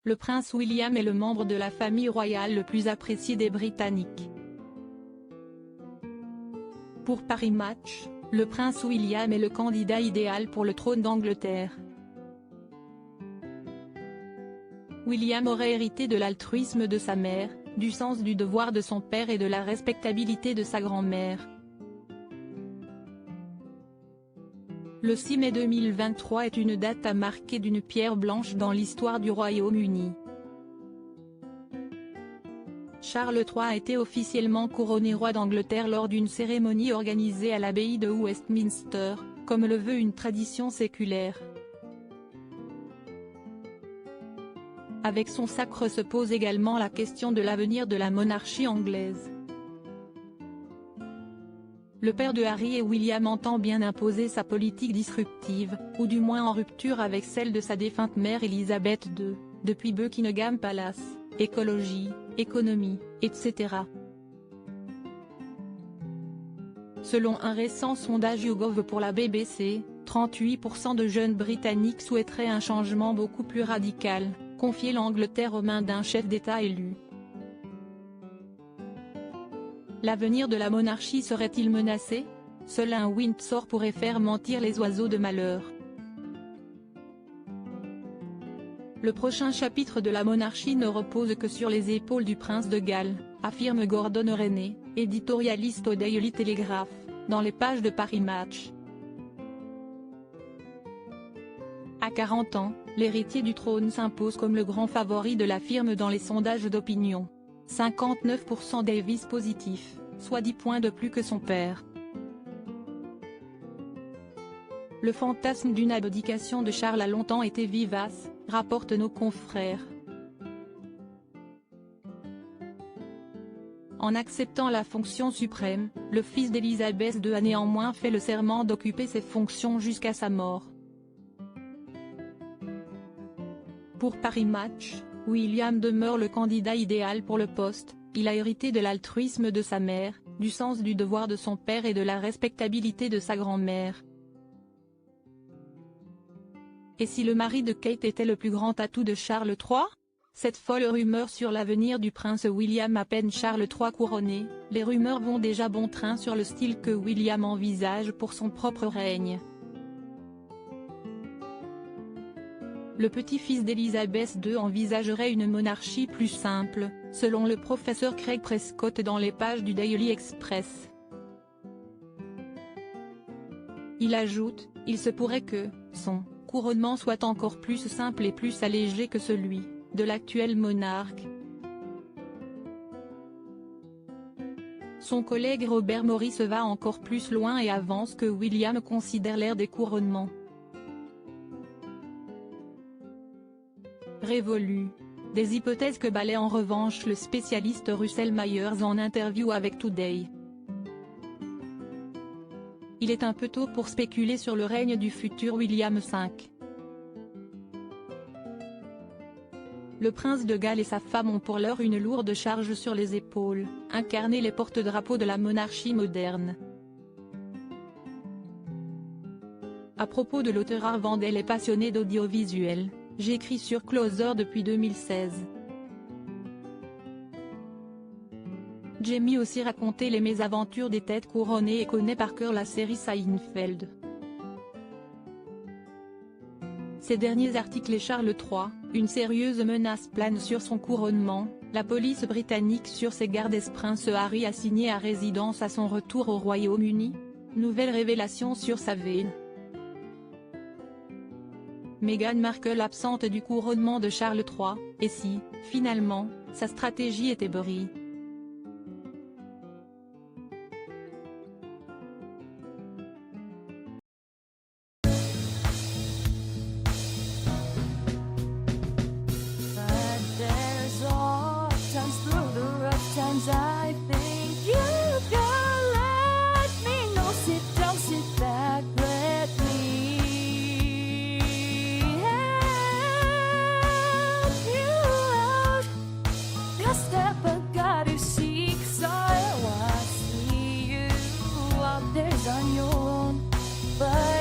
Le prince William est le membre de la famille royale le plus apprécié des Britanniques. Pour Paris Match, le prince William est le candidat idéal pour le trône d'Angleterre. William aurait hérité de l'altruisme de sa mère, du sens du devoir de son père et de la respectabilité de sa grand-mère. Le 6 mai 2023 est une date à marquer d'une pierre blanche dans l'histoire du Royaume-Uni. Charles III a été officiellement couronné roi d'Angleterre lors d'une cérémonie organisée à l'abbaye de Westminster, comme le veut une tradition séculaire. Avec son sacre se pose également la question de l'avenir de la monarchie anglaise. Le père de Harry et William entend bien imposer sa politique disruptive, ou du moins en rupture avec celle de sa défunte mère Elisabeth II, depuis Buckingham Palace, écologie, économie, etc. Selon un récent sondage YouGov pour la BBC, 38% de jeunes Britanniques souhaiteraient un changement beaucoup plus radical, confier l'Angleterre aux mains d'un chef d'État élu. L'avenir de la monarchie serait-il menacé? Seul un Windsor pourrait faire mentir les oiseaux de malheur. Le prochain chapitre de la monarchie ne repose que sur les épaules du prince de Galles, affirme Gordon Rennie, éditorialiste au Daily Telegraph, dans les pages de Paris Match. À 40 ans, l'héritier du trône s'impose comme le grand favori de la firme dans les sondages d'opinion. 59% d'Avis positifs, soit 10 points de plus que son père. Le fantasme d'une abdication de Charles a longtemps été vivace, rapportent nos confrères. En acceptant la fonction suprême, le fils d'Élisabeth II a néanmoins fait le serment d'occuper ces fonctions jusqu'à sa mort. Pour Paris Match, William demeure le candidat idéal pour le poste. Il a hérité de l'altruisme de sa mère, du sens du devoir de son père et de la respectabilité de sa grand-mère. Et si le mari de Kate était le plus grand atout de Charles III? Cette folle rumeur sur l'avenir du prince William à peine Charles III couronné, les rumeurs vont déjà bon train sur le style que William envisage pour son propre règne. Le petit-fils d'Élisabeth II envisagerait une monarchie plus simple, selon le professeur Craig Prescott dans les pages du Daily Express. Il ajoute, il se pourrait que son couronnement soit encore plus simple et plus allégé que celui de l'actuel monarque. Son collègue Robert Morris va encore plus loin et avance que William considère l'ère des couronnements révolue. Des hypothèses que balaie en revanche le spécialiste Russell Myers en interview avec Today. Il est un peu tôt pour spéculer sur le règne du futur William V. Le prince de Galles et sa femme ont pour l'heure une lourde charge sur les épaules, incarner les porte-drapeaux de la monarchie moderne. À propos de l'auteur Arvandel et passionné d'audiovisuel, j'écris sur Closer depuis 2016. Jamie aussi raconté les mésaventures des têtes couronnées et connaît par cœur la série Seinfeld. Ces derniers articles et Charles III, une sérieuse menace plane sur son couronnement, la police britannique sur ses gardes est Prince Harry assigné à résidence à son retour au Royaume-Uni. Nouvelle révélation sur sa veine. Meghan Markle absente du couronnement de Charles III, et si, finalement, sa stratégie était brie. But